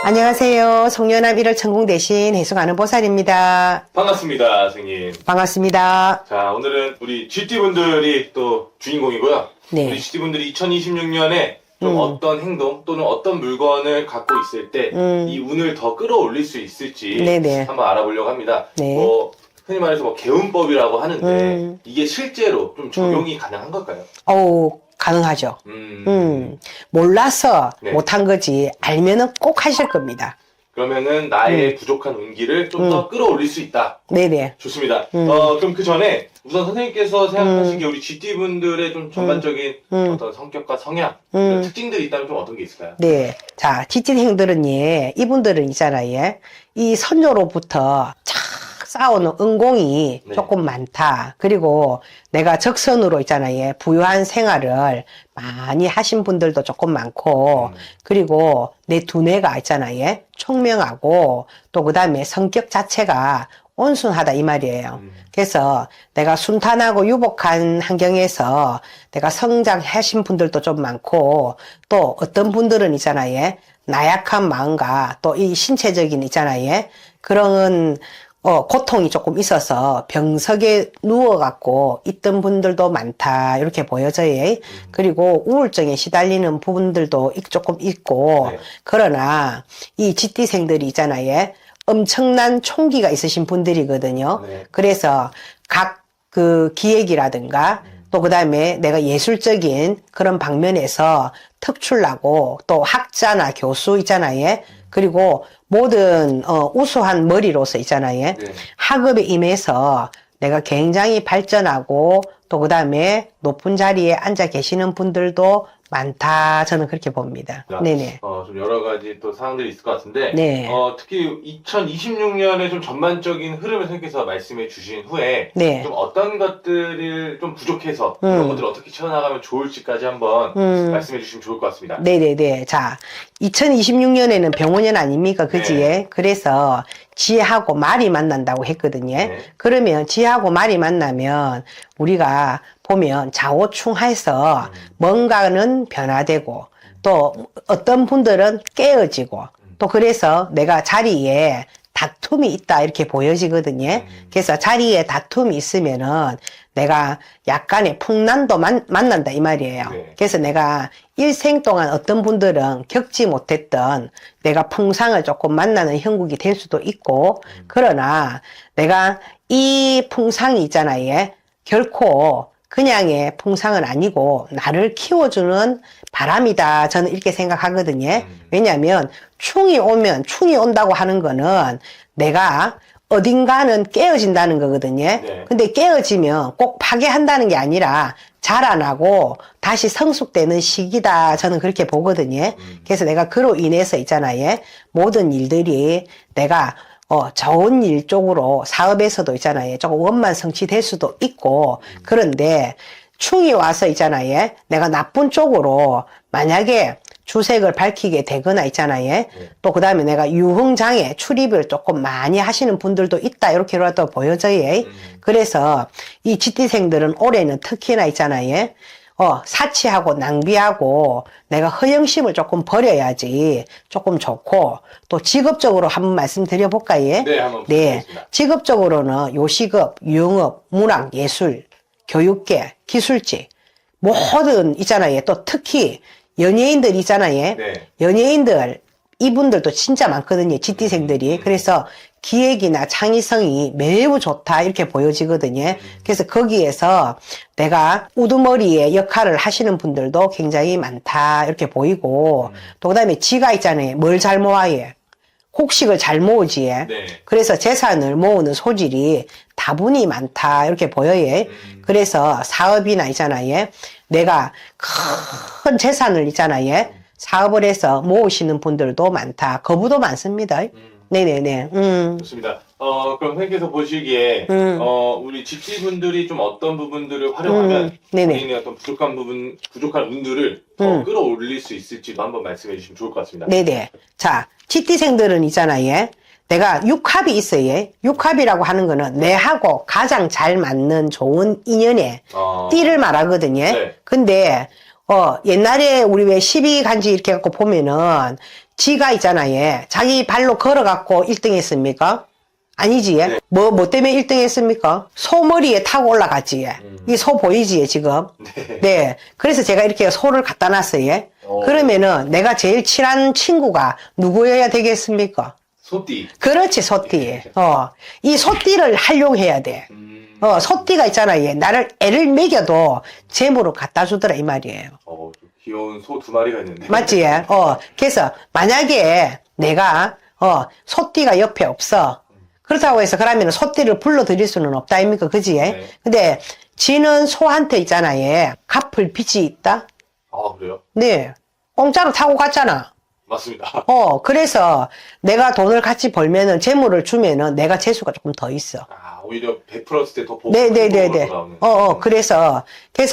안녕하세요. 송년암 1월 천궁 대신 해석하는 보살입니다. 반갑습니다, 선생님. 반갑습니다. 자, 오늘은 우리 GT분들이 또 주인공이고요. 네. 우리 GT분들이 2026년에 좀 어떤 행동 또는 어떤 물건을 갖고 있을 때 이 운을 더 끌어올릴 수 있을지 네네. 한번 알아보려고 합니다. 네. 흔히 말해서 개운법이라고 하는데 이게 실제로 좀 적용이 가능한 걸까요? 가능하죠. 몰라서 네. 못한 거지, 알면은 꼭 하실 겁니다. 그러면은 나의 부족한 운기를 좀 더 끌어올릴 수 있다. 네네. 좋습니다. 그럼 그 전에 우선 선생님께서 생각하시기에 우리 GT분들의 좀 전반적인 어떤 성격과 성향, 이런 특징들이 있다면 좀 어떤 게 있을까요? 네. 자, 지지생들은 이분들은 있잖아요. 이 선조로부터 착 쌓아오는 은공이 네. 조금 많다. 그리고 내가 적선으로 있잖아요. 부유한 생활을 많이 하신 분들도 조금 많고, 그리고 내 두뇌가 있잖아요. 총명하고, 또 그 다음에 성격 자체가 온순하다 이 말이에요. 그래서 내가 순탄하고 유복한 환경에서 내가 성장하신 분들도 좀 많고, 또 어떤 분들은 있잖아요. 나약한 마음과 또 이 신체적인 있잖아요. 그런 고통이 조금 있어서 병석에 누워갖고 있던 분들도 많다. 이렇게 보여져요. 그리고 우울증에 시달리는 부분들도 조금 있고, 네. 그러나 이 GT생들이 있잖아요. 엄청난 총기가 있으신 분들이거든요. 네. 그래서 각 그 기획이라든가 또 그 다음에 내가 예술적인 그런 방면에서 특출나고 또 학자나 교수 있잖아요. 그리고 모든 우수한 머리로서 있잖아요. 네. 학업에 임해서 내가 굉장히 발전하고 또 그 다음에 높은 자리에 앉아 계시는 분들도 많다. 저는 그렇게 봅니다. 자, 네네. 좀 여러 가지 또 사항들이 있을 것 같은데, 네. 특히 2026년에 좀 전반적인 흐름을 선생님께서 말씀해 주신 후에, 네. 좀 어떤 것들을 좀 부족해서, 그런 것들을 어떻게 채워나가면 좋을지까지 한번 말씀해 주시면 좋을 것 같습니다. 네네네. 자, 2026년에는 병원년 아닙니까? 그지에? 네. 그래서 지하고 말이 만난다고 했거든요. 네. 그러면 지하고 말이 만나면 우리가 보면 좌우충해서 뭔가는 변화되고 또 어떤 분들은 깨어지고 또 그래서 내가 자리에 다툼이 있다 이렇게 보여지거든요. 그래서 자리에 다툼이 있으면은 내가 약간의 풍란도 만난다 이 말이에요. 네. 그래서 내가 일생 동안 어떤 분들은 겪지 못했던 내가 풍상을 조금 만나는 형국이 될 수도 있고, 그러나 내가 이 풍상이 있잖아요. 결코 그냥의 풍상은 아니고 나를 키워주는 바람이다. 저는 이렇게 생각하거든요. 왜냐하면 충이 온다고 하는 거는 내가 어딘가는 깨어진다는 거거든요. 네. 근데 깨어지면 꼭 파괴한다는 게 아니라 자라나고 다시 성숙되는 시기다. 저는 그렇게 보거든요. 그래서 내가 그로 인해서 있잖아요. 모든 일들이 내가 좋은 일 쪽으로 사업에서도 있잖아요. 조금 원만 성취될 수도 있고, 그런데 충이 와서 있잖아요. 내가 나쁜 쪽으로 만약에 주색을 밝히게 되거나 있잖아요. 또 그 다음에 내가 유흥장애 출입을 조금 많이 하시는 분들도 있다. 이렇게라도 보여져요. 그래서 이 GT생들은 올해는 특히나 있잖아요. 사치하고 낭비하고 내가 허영심을 조금 버려야지 조금 좋고, 또 직업적으로 한번 말씀드려볼까요? 네, 한번 네. 부탁드리겠습니다. 직업적으로는 요식업, 유흥업, 문학, 예술, 교육계, 기술직, 모든 있잖아요. 또 특히 연예인들 있잖아요. 네. 연예인들, 이분들도 진짜 많거든요. GT생들이. 그래서 기획이나 창의성이 매우 좋다. 이렇게 보여지거든요. 그래서 거기에서 내가 우두머리의 역할을 하시는 분들도 굉장히 많다. 이렇게 보이고, 또 그 다음에 지가 있잖아요. 뭘 잘 모아요? 곡식을 잘 모으지. 네. 그래서 재산을 모으는 소질이 다분히 많다. 이렇게 보여요. 그래서 사업이나 있잖아요. 내가 큰 재산을 있잖아요. 사업을 해서 모으시는 분들도 많다. 거부도 많습니다. 네네네. 좋습니다. 그럼 선생님께서 보시기에, 우리 GT분들이 좀 어떤 부분들을 활용하면, 네네. 본인의 어떤 부족한 운들을 더 끌어올릴 수 있을지도 한번 말씀해 주시면 좋을 것 같습니다. 네네. 자, GT생들은 있잖아요. 내가 육합이 있어요. 육합이라고 하는 거는 내하고 가장 잘 맞는 좋은 인연의 띠를 말하거든요. 네. 근데 옛날에 우리 왜 12간지 이렇게 갖고 보면은 지가 있잖아요. 자기 발로 걸어갖고 1등 했습니까? 아니지. 네. 뭐 때문에 1등 했습니까? 소머리에 타고 올라갔지. 이 소 보이지, 지금? 네. 네. 그래서 제가 이렇게 소를 갖다 놨어요. 어. 그러면은 내가 제일 친한 친구가 누구여야 되겠습니까? 소띠. 그렇지, 소띠. 이 소띠를 활용해야 돼. 소띠가 있잖아요. 나를 애를 먹여도 재물을 갖다 주더라, 이 말이에요. 좀 귀여운 소 2마리가 있는데. 맞지? 그래서 만약에 내가, 소띠가 옆에 없어. 그렇다고 해서 그러면 소띠를 불러들일 수는 없다, 아닙니까? 그지? 네. 근데 지는 소한테 있잖아요. 갚을 빚이 있다? 아, 그래요? 네. 공짜로 타고 갔잖아. 맞습니다. 그래서 내가 돈을 같이 벌면은 재물을 주면은 내가 재수가 조금 더 있어. 오히려 베풀었을 때 더 보고 네네네네. 그래서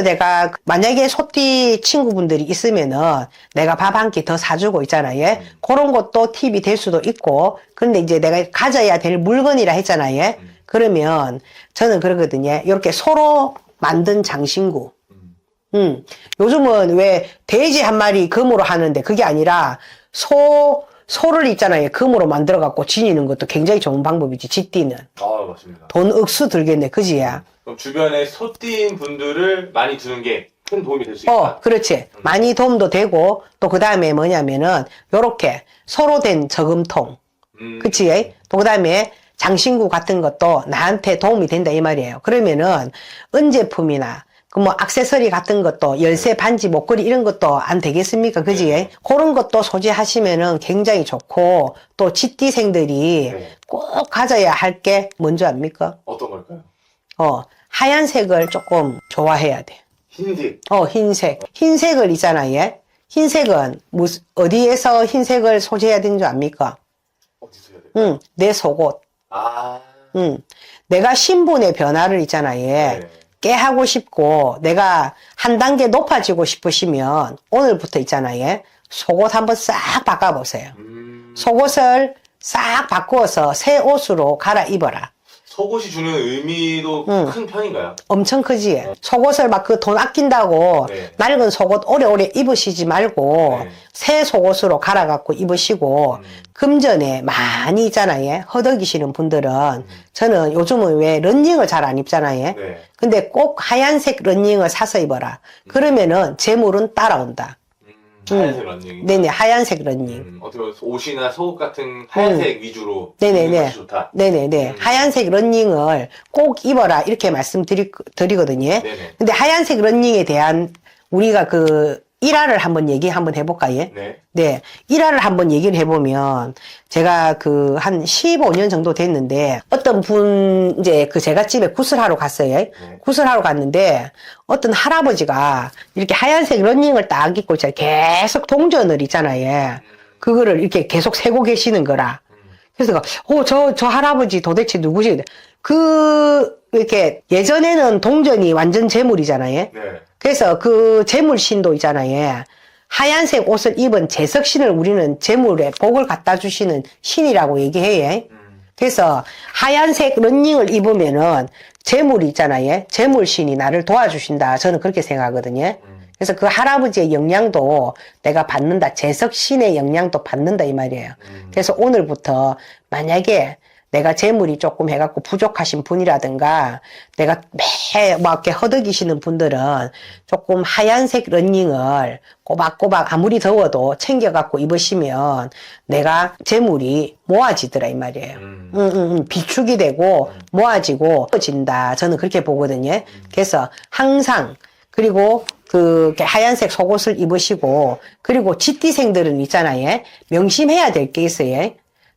내가 만약에 소띠 친구분들이 있으면은 내가 밥 한 끼 더 사주고 있잖아요. 그런 것도 팁이 될 수도 있고, 근데 이제 내가 가져야 될 물건이라 했잖아요. 그러면 저는 그러거든요. 이렇게 소로 만든 장신구. 요즘은 왜 돼지 한 마리 금으로 하는데 그게 아니라 소를 있잖아요. 금으로 만들어갖고 지니는 것도 굉장히 좋은 방법이지, 쥐띠는. 맞습니다. 돈 억수 들겠네, 그지야? 그럼 주변에 소띠인 분들을 많이 두는 게 큰 도움이 될 수 있다. 그렇지. 많이 도움도 되고, 또 그 다음에 뭐냐면은, 요렇게 소로 된 저금통. 그치? 또 그 다음에 장신구 같은 것도 나한테 도움이 된다, 이 말이에요. 그러면은, 은제품이나, 뭐, 액세서리 같은 것도, 열쇠, 반지, 목걸이 이런 것도 안 되겠습니까? 그지? 네. 그런 것도 소지하시면은 굉장히 좋고, 또 쥐띠생들이 네. 꼭 가져야 할 게 뭔지 압니까? 어떤 걸까요? 하얀색을 조금 좋아해야 돼. 흰색. 흰색. 흰색을 있잖아요. 흰색은 어디에서 흰색을 소지해야 되는 줄 압니까? 어디서 해야 돼요? 내 속옷. 내가 신분의 변화를 있잖아요. 네. 깨하고 싶고, 내가 한 단계 높아지고 싶으시면, 오늘부터 있잖아요. 속옷 한번 싹 바꿔보세요. 속옷을 싹 바꾸어서 새 옷으로 갈아입어라. 속옷이 주는 의미도 큰 편인가요? 엄청 크지? 속옷을 막 그 돈 아낀다고 네. 낡은 속옷 오래오래 입으시지 말고 네. 새 속옷으로 갈아갖고 입으시고 금전에 많이 있잖아요. 허덕이시는 분들은 저는 요즘은 왜 러닝을 잘 안 입잖아요. 네. 근데 꼭 하얀색 러닝을 사서 입어라. 그러면은 재물은 따라온다. 하얀색 런닝. 네네, 하얀색 러닝. 어떻게 보면 옷이나 속옷 같은 하얀색 위주로 네네네. 입는 것이 좋다. 네네네. 하얀색 러닝을 꼭 입어라. 이렇게 말씀드리거든요. 네네. 근데 하얀색 러닝에 대한 우리가 그 일화를 한번 얘기 한번 해볼까요? 네. 네. 일화를 한번 얘기를 해보면 제가 그 한 15년 정도 됐는데 어떤 분 이제 그 제가 집에 구슬하러 갔어요. 구슬하러 갔는데 어떤 할아버지가 이렇게 하얀색 러닝을 딱 입고 있잖아요. 계속 동전을 있잖아요. 그거를 이렇게 계속 세고 계시는 거라. 그래서 저 할아버지 도대체 누구시? 이렇게 예전에는 동전이 완전 재물이잖아요. 네. 그래서 그 재물신도 있잖아요. 하얀색 옷을 입은 재석신을 우리는 재물에 복을 갖다 주시는 신이라고 얘기해요. 그래서 하얀색 러닝을 입으면은 재물이 있잖아요. 재물신이 나를 도와주신다. 저는 그렇게 생각하거든요. 그래서 그 할아버지의 영향도 내가 받는다. 재석신의 영향도 받는다 이 말이에요. 그래서 오늘부터 만약에 내가 재물이 조금 해갖고 부족하신 분이라든가 내가 막 이렇게 허덕이시는 분들은 조금 하얀색 러닝을 꼬박꼬박 아무리 더워도 챙겨갖고 입으시면 내가 재물이 모아지더라 이 말이에요. 비축이 되고 모아지고 진다. 저는 그렇게 보거든요. 그래서 항상 그리고 그 하얀색 속옷을 입으시고 그리고 쥐띠생들은 있잖아요. 명심해야 될 게 있어요.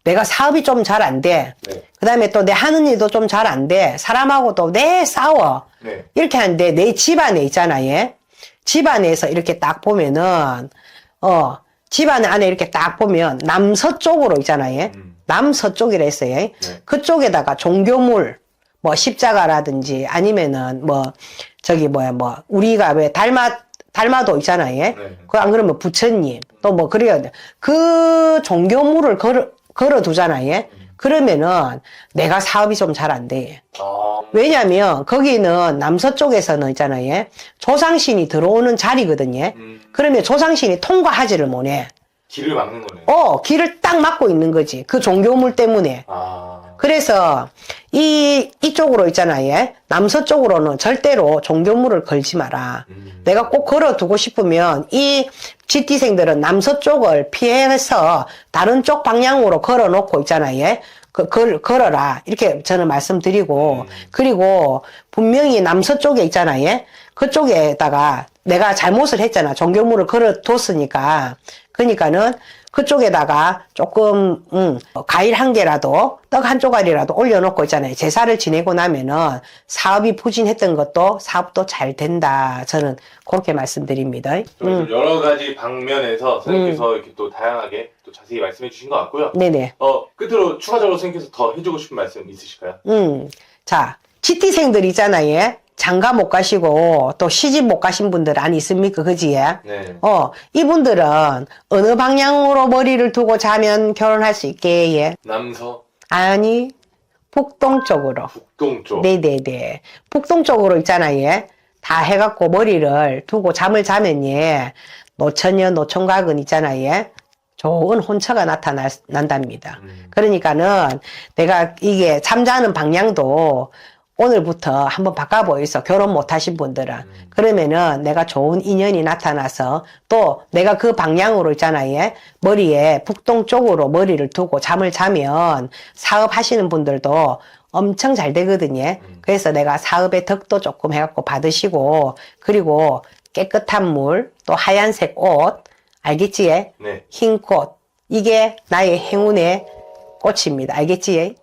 내가 사업이 좀 잘 안 돼. 네. 그 다음에 또 내 하는 일도 좀 잘 안 돼. 사람하고 또 내 싸워. 네. 이렇게 하는데 내 집안에 있잖아요. 집안에서 이렇게 딱 보면은, 집안 안에 이렇게 딱 보면 남서쪽으로 있잖아요. 남서쪽이라 했어요. 네. 그쪽에다가 종교물, 뭐 십자가라든지 아니면은 우리가 왜 달마도 있잖아요. 네. 그 안 그러면 부처님, 또 뭐 그래야 돼. 그 종교물을 걸어두잖아요. 그러면은 내가 사업이 좀 잘 안 돼. 왜냐면 거기는 남서쪽에서는 있잖아요. 조상신이 들어오는 자리거든요. 그러면 조상신이 통과하지를 못해. 길을 막는 거네. 길을 딱 막고 있는 거지. 그 종교물 때문에. 아. 그래서 이쪽으로 있잖아, 예. 남서쪽으로는 절대로 종교물을 걸지 마라. 내가 꼭 걸어두고 싶으면 이 GT생들은 남서쪽을 피해서 다른 쪽 방향으로 걸어놓고 있잖아, 예. 걸어라. 이렇게 저는 말씀드리고, 그리고 분명히 남서쪽에 있잖아, 예. 그쪽에다가 내가 잘못을 했잖아. 종교물을 걸어뒀으니까. 그러니까는 그쪽에다가 조금 과일 한 개라도 떡 한 조각이라도 올려놓고 있잖아요. 제사를 지내고 나면은 사업이 부진했던 것도 사업도 잘 된다. 저는 그렇게 말씀드립니다. 좀 여러 가지 방면에서 선생님께서 이렇게 또 다양하게 또 자세히 말씀해 주신 것 같고요. 네네. 끝으로 추가적으로 선생님께서 더 해주고 싶은 말씀 있으실까요? 자, GT생들 있잖아요. 예? 장가 못 가시고 또 시집 못 가신 분들 안 있습니까? 그지? 네. 이분들은 어느 방향으로 머리를 두고 자면 결혼할 수 있게, 예? 남서, 아니, 북동쪽으로. 북동쪽. 네네네. 북동쪽으로 있잖아요. 예? 다 해갖고 머리를 두고 잠을 자면, 예. 노처녀, 노총각은 있잖아요. 예? 좋은 혼처가 난답니다. 그러니까는 내가 이게 잠자는 방향도 오늘부터 한번 바꿔보이소. 결혼 못하신 분들은. 그러면은 내가 좋은 인연이 나타나서 또 내가 그 방향으로 있잖아요. 예? 머리에 북동쪽으로 머리를 두고 잠을 자면 사업하시는 분들도 엄청 잘 되거든요. 그래서 내가 사업의 덕도 조금 해갖고 받으시고, 그리고 깨끗한 물, 또 하얀색 옷, 알겠지? 네. 흰 꽃. 이게 나의 행운의 꽃입니다. 알겠지?